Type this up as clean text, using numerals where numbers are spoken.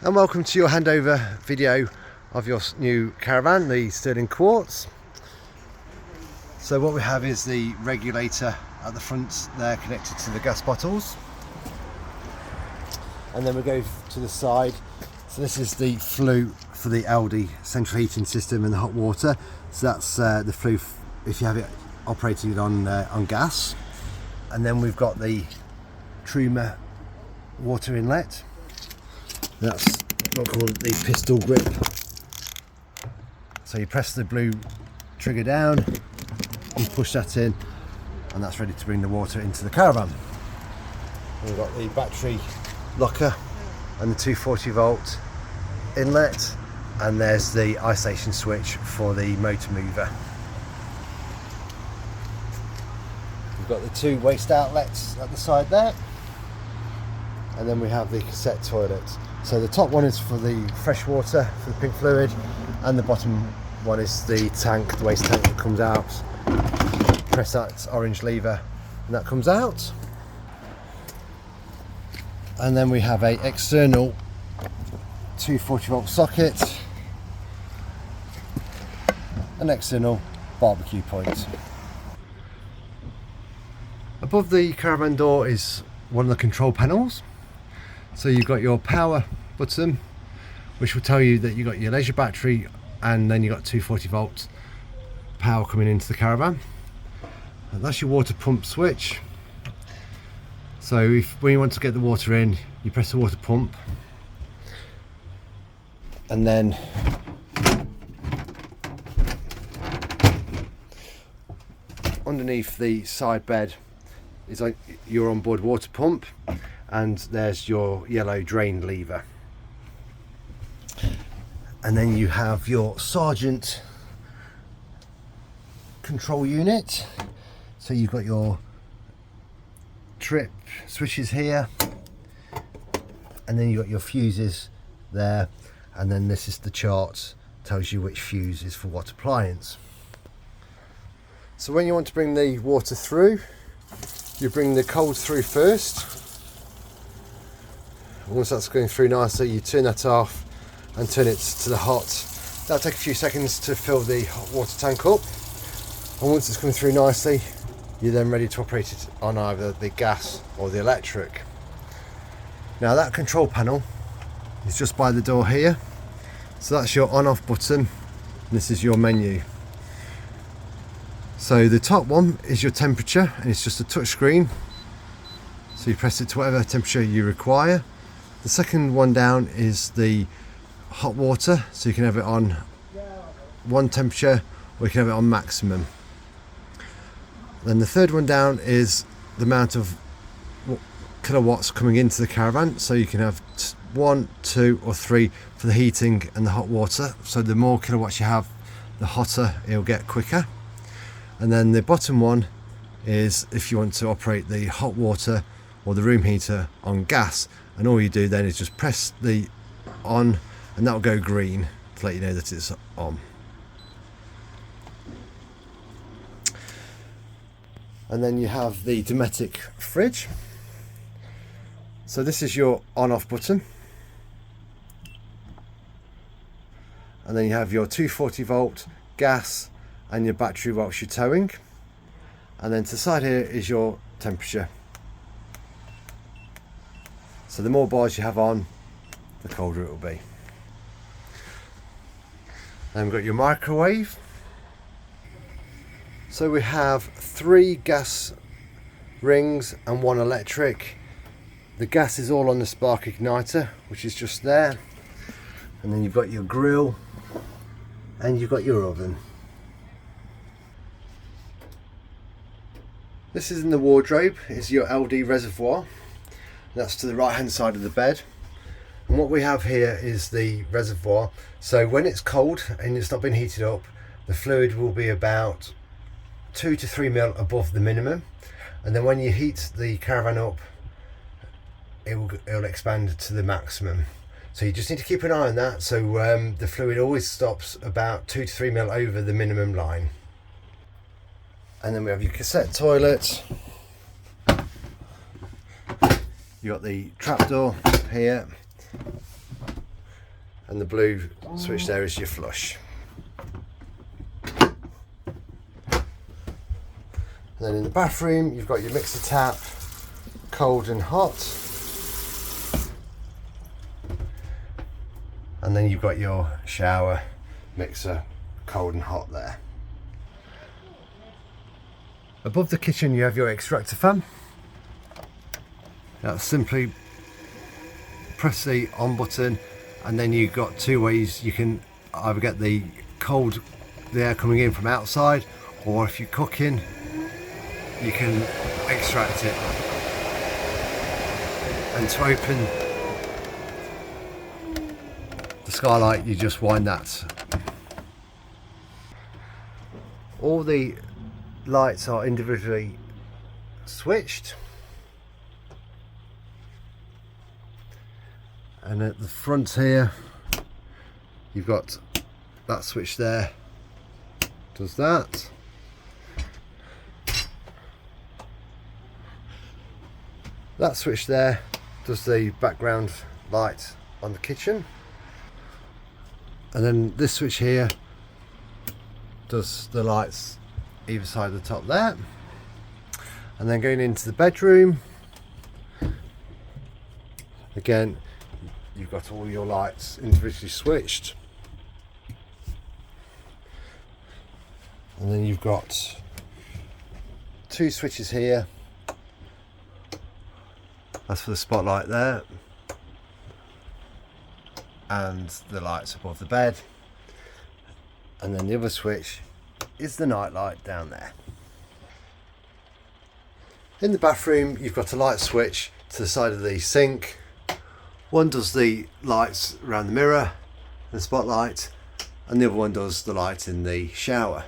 And welcome to your handover video of your new caravan, the Sterling Quartz. So what we have is the regulator at the front there connected to the gas bottles, and then we go to the side. So this is the flue for the Aldi central heating system and the hot water. So that's the flue if you have it operated on gas. And then we've got the Truma water inlet. That's what we call the pistol grip. So you press the blue trigger down, you push that in, and that's ready to bring the water into the caravan. We've got the battery locker and the 240 volt inlet, and there's the isolation switch for the motor mover. We've got the two waste outlets at the side there, and then we have the cassette toilet. So the top one is for the fresh water, for the pink fluid, and the bottom one is the tank, the waste tank that comes out. Press that orange lever and that comes out. And then we have a external 240 volt socket, an external barbecue point. Above the caravan door is one of the control panels. So you've got your power button, which will tell you that you've got your leisure battery, and then you've got 240 volt power coming into the caravan. And that's your water pump switch. So when you want to get the water in, you press the water pump, and then underneath the side bed is like your onboard water pump, and there's your yellow drain lever. And then you have your Sergeant control unit. So you've got your trip switches here, and then you've got your fuses there, and then this is the chart, tells you which fuse is for what appliance. So when you want to bring the water through, you bring the cold through first. Once that's going through nicely, you turn that off and turn it to the hot. That'll take a few seconds to fill the hot water tank up, and once it's coming through nicely, you're then ready to operate it on either the gas or the electric. Now that control panel is just by the door here, so that's your on-off button, and this is your menu. So the top one is your temperature, and it's just a touch screen, so you press it to whatever temperature you require. The second one down is the hot water, so you can have it on one temperature or you can have it on maximum. Then the third one down is the amount of kilowatts coming into the caravan, so you can have 1, 2 or 3 for the heating and the hot water. So the more kilowatts you have, the hotter it'll get quicker. And then the bottom one is if you want to operate the hot water or the room heater on gas, and all you do then is just press the on, and that will go green to let you know that it's on. And then you have the Dometic fridge. So this is your on-off button, and then you have your 240 volt gas and your battery whilst you're towing, and then to the side here is your temperature. So the more bars you have on, the colder it will be. Then we've got your microwave. So we have 3 gas rings and 1 electric. The gas is all on the spark igniter, which is just there. And then you've got your grill and you've got your oven. This is in the wardrobe, is your LD reservoir. That's to the right hand side of the bed, and what we have here is the reservoir. So when it's cold and it's not been heated up, the fluid will be about 2 to 3 mil above the minimum, and then when you heat the caravan up, it'll expand to the maximum. So you just need to keep an eye on that, so the fluid always stops about 2 to 3 mil over the minimum line. And then we have your cassette toilet. You got the trapdoor here, and the blue switch there is your flush. And then in the bathroom, you've got your mixer tap, cold and hot. And then you've got your shower mixer, cold and hot there. Above the kitchen, you have your extractor fan. Now simply press the on button, and then you've got two ways. You can either get the air coming in from outside, or if you're cooking, you can extract it. And to open the skylight, you just wind that. All the lights are individually switched, and at the front here you've got that switch there, does that. That switch there does the background light on the kitchen, and then this switch here does the lights either side of the top there. And then going into the bedroom, again you've got all your lights individually switched, and then you've got two switches here. That's for the spotlight there, and the lights above the bed, and then the other switch is the night light down there. In the bathroom, you've got a light switch to the side of the sink. One does the lights around the mirror, the spotlight, and the other one does the light in the shower.